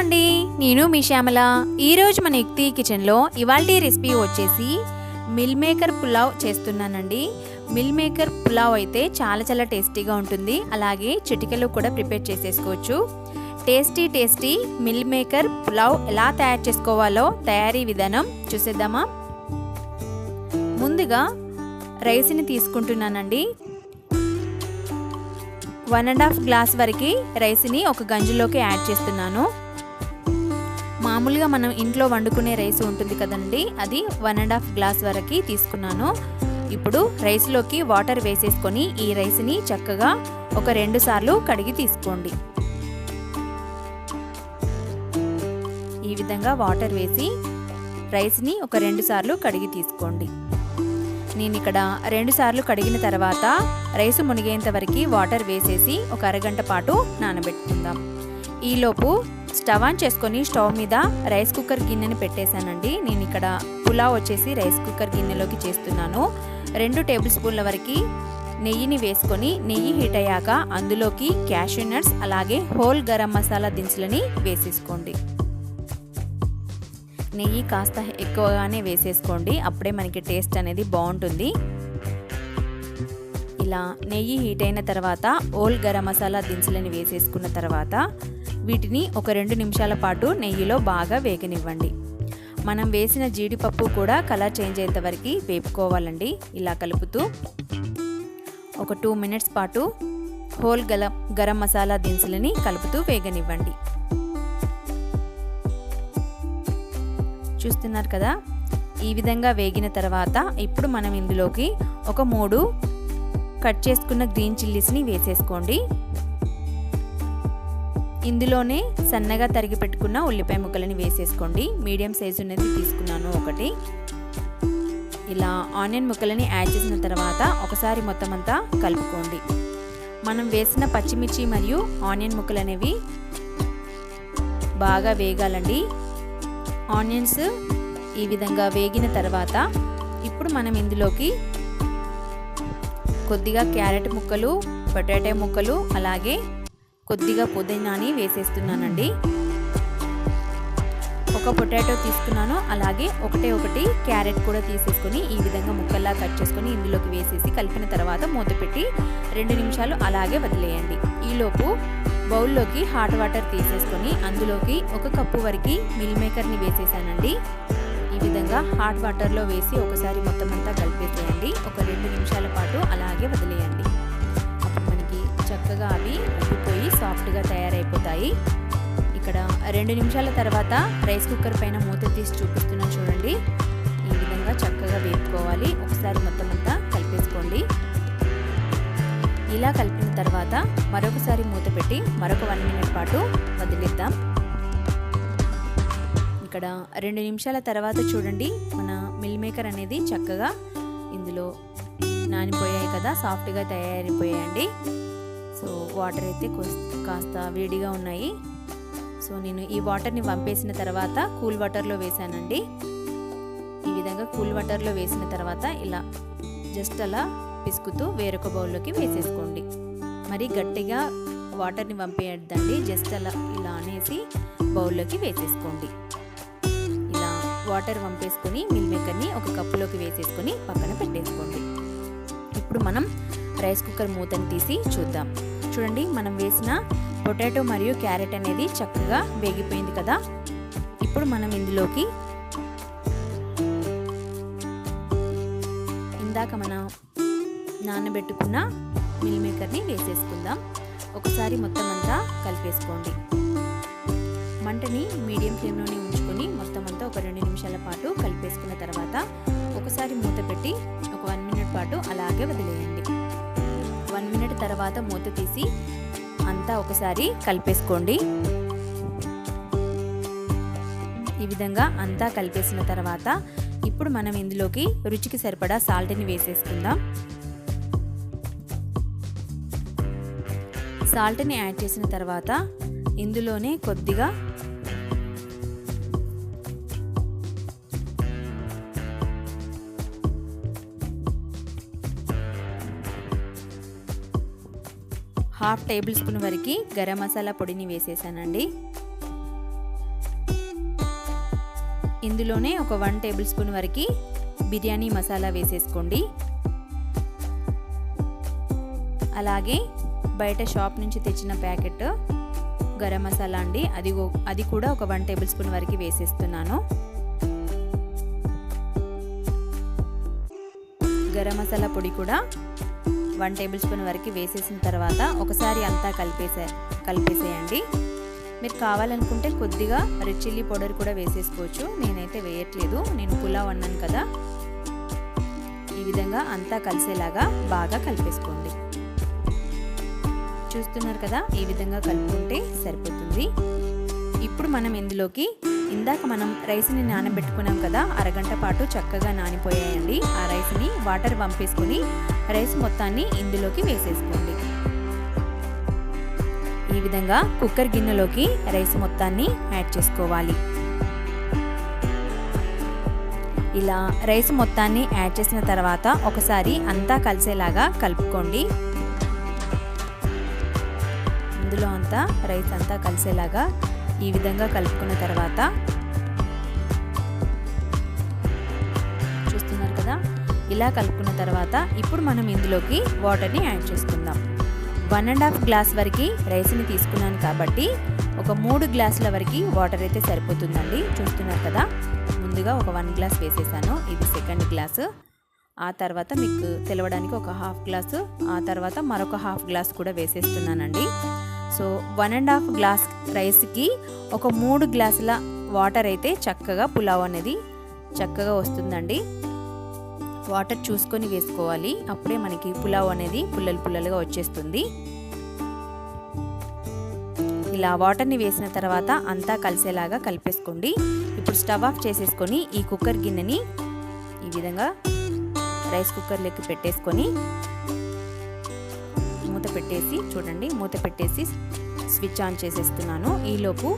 అండి, నేను మీ శ్యామల. ఈరోజు మన యుక్తి కిచెన్లో ఇవాల్టి రెసిపీ వచ్చేసి మిల్ మేకర్ పులావ్ చేస్తున్నానండి. మిల్ మేకర్ పులావ్ అయితే చాలా టేస్టీగా ఉంటుంది. అలాగే చిటికెలో కూడా ప్రిపేర్ చేసేసుకోవచ్చు. టేస్టీ మిల్ మేకర్ పులావ్ ఎలా తయారు చేసుకోవాలో తయారీ విధానం చూసేద్దామా. ముందుగా రైస్ని తీసుకుంటున్నానండి. 1.5 గ్లాస్ వరకు రైస్ని ఒక గంజులోకి యాడ్ చేస్తున్నాను. మామూలుగా మనం ఇంట్లో వండుకునే రైస్ ఉంటుంది కదండి, అది 1.5 గ్లాస్ వరకు తీసుకున్నాను. ఇప్పుడు రైస్లోకి వాటర్ వేసేసుకొని ఈ రైస్ని చక్కగా ఒక 2 సార్లు కడిగి తీసుకోండి. ఈ విధంగా వాటర్ వేసి రైస్ని ఒక 2 సార్లు కడిగి తీసుకోండి. నేను ఇక్కడ 2 సార్లు కడిగిన తర్వాత రైస్ మునిగేంత వరకు వాటర్ వేసేసి ఒక అరగంట పాటు నానబెట్టుకుందాం. ఈలోపు స్టవ్ ఆన్ చేసుకొని స్టవ్ మీద రైస్ కుక్కర్ గిన్నెని పెట్టేశానండి. నేను ఇక్కడ పులావ్ వచ్చేసి రైస్ కుక్కర్ గిన్నెలోకి చేస్తున్నాను. 2 టేబుల్ స్పూన్ల వరకు నెయ్యిని వేసుకొని నెయ్యి హీట్ అయ్యాక అందులోకి క్యాష్యూ నట్స్ అలాగే హోల్ గరం మసాలా దినుసులని వేసేసుకోండి. నెయ్యి కాస్త ఎక్కువగానే వేసేసుకోండి, అప్పుడే మనకి టేస్ట్ అనేది బాగుంటుంది. ఇలా నెయ్యి హీట్ అయిన తర్వాత హోల్ గరం మసాలా దినుసులని వేసేసుకున్న తర్వాత వీటిని ఒక 2 నిమిషాల పాటు నెయ్యిలో బాగా వేగనివ్వండి. మనం వేసిన జీడిపప్పు కూడా కలర్ చేంజ్ అయ్యేంత వరకు వేపుకోవాలండి. ఇలా కలుపుతూ ఒక 2 మినిట్స్ పాటు హోల్ గరం మసాలా దినుసులని కలుపుతూ వేగనివ్వండి. చూస్తున్నారు కదా, ఈ విధంగా వేగిన తర్వాత ఇప్పుడు మనం ఇందులోకి ఒక 3 కట్ చేసుకున్న గ్రీన్ చిల్లీస్ని వేసేసుకోండి. ఇందులోనే సన్నగా తరిగి పెట్టుకున్న ఉల్లిపాయ ముక్కలని వేసేసుకోండి. మీడియం సైజు అనేది తీసుకున్నాను ఒకటి. ఇలా ఆనియన్ ముక్కలని యాడ్ చేసిన తర్వాత ఒకసారి మొత్తం అంతా కలుపుకోండి. మనం వేసిన పచ్చిమిర్చి మరియు ఆనియన్ ముక్కలు అనేవి బాగా వేగాలండి. ఆనియన్స్ ఈ విధంగా వేగిన తర్వాత ఇప్పుడు మనం ఇందులోకి కొద్దిగా క్యారెట్ ముక్కలు, పొటాటో ముక్కలు అలాగే కొద్దిగా పుదీనాని వేసేస్తున్నానండి. ఒక పొటాటో తీసుకున్నాను, అలాగే ఒకటి క్యారెట్ కూడా తీసేసుకొని ఈ విధంగా ముక్కల్లా కట్ చేసుకొని ఇందులోకి వేసేసి కలిపిన తర్వాత మూత పెట్టి 2 నిమిషాలు అలాగే వదిలేయండి. ఈలోపు బౌల్లోకి హాట్ వాటర్ తీసేసుకొని అందులోకి 1 కప్పు వరకు మిల్ మేకర్ని వేసేసానండి. ఈ విధంగా హాట్ వాటర్లో వేసి ఒకసారి మొత్తం అంతా కలిపేసేయండి. ఒక 2 నిమిషాల పాటు అలాగే వదిలేయండి. అప్పుడు మనకి చక్కగా అవి ఉబ్బిపోయి సాఫ్ట్గా తయారైపోతాయి. ఇక్కడ 2 నిమిషాల తర్వాత రైస్ కుక్కర్ పైన మూత తీసి చూపిస్తున్నా చూడండి. ఈ విధంగా చక్కగా వేపుకోవాలి. ఒకసారి మొత్తం అంతా కలిపేసుకోండి. ఇలా కలిపిన తర్వాత మరొకసారి మూత పెట్టి మరొక 1 మినిట్ పాటు వదిలేద్దాం. ఇక్కడ 2 నిమిషాల తర్వాత చూడండి, మన మిల్ మేకర్ అనేది చక్కగా ఇందులో నానిపోయాయి కదా, సాఫ్ట్గా తయారైపోయాయండి. సో వాటర్ అయితే కాస్త వేడిగా ఉన్నాయి. సో నేను ఈ వాటర్ని వంపేసిన తర్వాత కూల్ వాటర్లో వేసానండి. ఈ విధంగా కూల్ వాటర్లో వేసిన తర్వాత ఇలా జస్ట్ అలా పిసుకుతూ వేరొక బౌల్లోకి వేసేసుకోండి. మరి గట్టిగా వాటర్ని వంపేయద్దండి, జస్ట్ అలా ఇలా అనేసి బౌల్లోకి వేసేసుకోండి. ఇలా వాటర్ వంపేసుకొని మిల్ మేకర్ని ఒక కప్పులోకి వేసేసుకొని పక్కన పెట్టేసుకోండి. ఇప్పుడు మనం రైస్ కుక్కర్ మూతని తీసి చూద్దాం. చూడండి, మనం వేసిన పొటాటో మరియు క్యారెట్ అనేది చక్కగా వేగిపోయింది కదా. ఇప్పుడు మనం ఇందులోకి ఇందాక మనం నానబెట్టుకున్న మిల్ మేకర్ని వేసేసుకుందాం. ఒకసారి మొత్తం అంతా కలిపేసుకోండి. మంటని మీడియం ఫ్లేమ్లోనే ఉంచుకొని మొత్తం అంతా ఒక 2 నిమిషాల పాటు కలిపేసుకున్న తర్వాత ఒకసారి మూత పెట్టి ఒక 1 మినిట్ పాటు అలాగే వదిలేయండి. 1 మినిట్ తర్వాత మూత తీసి అంతా ఒకసారి కలిపేసుకోండి. ఈ విధంగా అంతా కలిపేసిన తర్వాత ఇప్పుడు మనం ఇందులోకి రుచికి సరిపడా సాల్ట్ని వేసేసుకుందాం. సాల్ట్ని యాడ్ చేసిన తర్వాత ఇందులోనే కొద్దిగా హాఫ్ టేబుల్ స్పూన్ వరకు గరం మసాలా పొడిని వేసేసానండి. ఇందులోనే ఒక 1 టేబుల్ స్పూన్ వరకు బిర్యానీ మసాలా వేసేసుకోండి. అలాగే బయట షాప్ నుంచి తెచ్చిన ప్యాకెట్ గరం మసాలా అండి, అది కూడా ఒక 1 టేబుల్ స్పూన్ వరకు వేసేస్తున్నాను. గరం మసాలా పొడి కూడా 1 టేబుల్ స్పూన్ వరకు వేసేసిన తర్వాత ఒకసారి అంతా కలిపేసేయండి. మీరు కావాలనుకుంటే కొద్దిగా రెడ్ చిల్లీ పౌడర్ కూడా వేసేసుకోవచ్చు. నేనైతే వేయట్లేదు, నేను పులావ్ అన్నాను కదా. ఈ విధంగా అంతా కలిసేలాగా బాగా కలిపేసుకోండి. చూస్తున్నారు కదా, ఈ విధంగా కలుపుకుంటే సరిపోతుంది. ఇప్పుడు మనం ఇందులోకి ఇందాక మనం రైస్ని నానబెట్టుకున్నాం కదా, అరగంట పాటు చక్కగా నానిపోయాయండి. ఆ రైస్ని వాటర్ పంపేసుకొని రైస్ మొత్తాన్ని ఇందులోకి వేసేసుకోండి. ఈ విధంగా కుక్కర్ గిన్నెలోకి రైస్ మొత్తాన్ని యాడ్ చేసుకోవాలి. ఇలా రైస్ మొత్తాన్ని యాడ్ చేసిన తర్వాత ఒకసారి అంతా కలిసేలాగా కలుపుకోండి. ఇందులో అంతా రైస్ అంతా కలిసేలాగా ఈ విధంగా కలుపుకున్న తర్వాత చూస్తున్నారు కదా, ఇలా కలుపుకున్న తర్వాత ఇప్పుడు మనం ఇందులోకి వాటర్ని యాడ్ చేసుకుందాం. 1.5 గ్లాస్ వరకు రైస్ని తీసుకున్నాను కాబట్టి ఒక 3 గ్లాసుల వరకు వాటర్ అయితే సరిపోతుందండి. చూస్తున్నారు కదా, ముందుగా ఒక 1 గ్లాస్ వేసేసాను, ఇది సెకండ్ గ్లాసు. ఆ తర్వాత మీకు తెలవడానికి ఒక 1/2 గ్లాసు, ఆ తర్వాత మరొక 1/2 గ్లాస్ కూడా వేసేస్తున్నానండి. సో 1.5 గ్లాస్ రైస్కి ఒక 3 గ్లాసుల వాటర్ అయితే చక్కగా పులావ్ అనేది చక్కగా వస్తుందండి. వాటర్ చూసుకొని వేసుకోవాలి, అప్పుడే మనకి పులావ్ అనేది పుల్లలుగా వచ్చేస్తుంది. ఇలా వాటర్ని వేసిన తర్వాత అంతా కలిసేలాగా కలిపేసుకోండి. ఇప్పుడు స్టవ్ ఆఫ్ చేసేసుకొని ఈ కుక్కర్ గిన్నెని ఈ విధంగా రైస్ కుక్కర్లోకి పెట్టేసుకొని మూత పెట్టేసి చూడండి, మూత పెట్టేసి స్విచ్ ఆన్ చేసేస్తున్నాను. ఈలోపు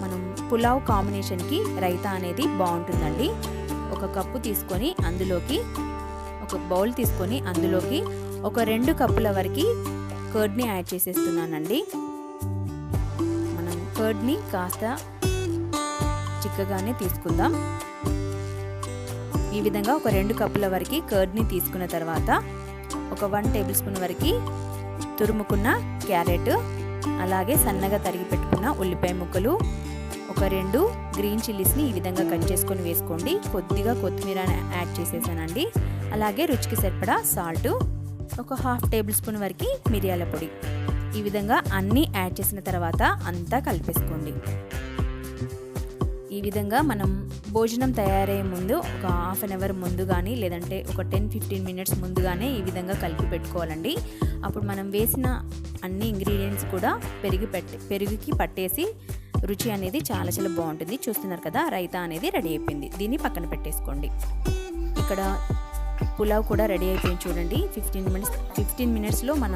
మనం పులావ్ కాంబినేషన్కి రైతా అనేది బాగుంటుందండి. ఒక కప్పు తీసుకొని అందులోకి ఒక బౌల్ తీసుకొని అందులోకి ఒక 2 కప్పుల వరకు కర్డ్ని యాడ్ చేసేస్తున్నానండి. మనం కర్డ్ని కాస్త చిక్కగానే తీసుకుందాం. ఈ విధంగా ఒక 2 కప్పుల వరకు కర్డ్ని తీసుకున్న తర్వాత ఒక 1 టేబుల్ స్పూన్ వరకు తురుముకున్న క్యారెట్, అలాగే సన్నగా తరిగి పెట్టుకున్న ఉల్లిపాయ ముక్కలు, ఒక 2 గ్రీన్ చిల్లీస్ని ఈ విధంగా కట్ చేసుకొని వేసుకోండి. కొద్దిగా కొత్తిమీర యాడ్ చేసేసానండి. అలాగే రుచికి సరిపడా సాల్ట్, ఒక 1/2 టేబుల్ స్పూన్ వరకు మిరియాల పొడి. ఈ విధంగా అన్నీ యాడ్ చేసిన తర్వాత అంతా కలిపేసుకోండి. ఈ విధంగా మనం భోజనం తయారయ్యే ముందు ఒక 1/2 అవర్ ముందు కానీ లేదంటే ఒక 10-15 మినిట్స్ ముందుగానే ఈ విధంగా కలిపి పెట్టుకోవాలండి. అప్పుడు మనం వేసిన అన్ని ఇంగ్రీడియంట్స్ కూడా పెరుగుకి పట్టేసి రుచి అనేది చాలా బాగుంటుంది. చూస్తున్నారు కదా, రైతా అనేది రెడీ అయిపోయింది. దీన్ని పక్కన పెట్టేసుకోండి. ఇక్కడ పులావ్ కూడా రెడీ అయిపోయింది చూడండి. 15 మినిట్స్లో మన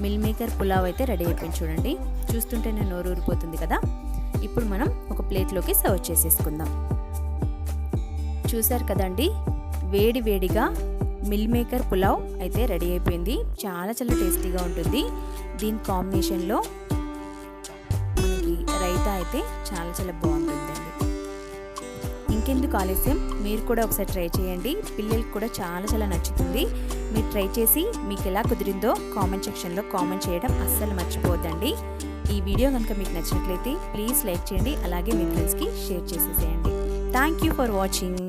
మిల్ మేకర్ పులావ్ అయితే రెడీ అయిపోయింది చూడండి. చూస్తుంటేనే నోరు ఊరిపోతుంది కదా. ఇప్పుడు మనం ఒక ప్లేట్లోకి సర్వ్ చేసేసుకుందాం. చూసారు కదండి, వేడిగా మిల్ మేకర్ పులావ్ అయితే రెడీ అయిపోయింది. చాలా టేస్టీగా ఉంటుంది. దీని కాంబినేషన్లో మనకి రైతా అయితే చాలా బాగుంటుందండి. ఇంకెందుకు ఆలస్యం, మీరు కూడా ఒకసారి ట్రై చేయండి. పిల్లలకి కూడా చాలా నచ్చుతుంది. మీరు ట్రై చేసి మీకు ఎలా కుదిరిందో కామెంట్ సెక్షన్లో కామెంట్ చేయడం అస్సలు మర్చిపోవద్దండి. ఈ వీడియో కనుక మీకు నచ్చినట్లయితే ప్లీజ్ లైక్ చేయండి, అలాగే మీ ఫ్రెండ్స్కి షేర్ చేసేసేయండి. Thank you for watching.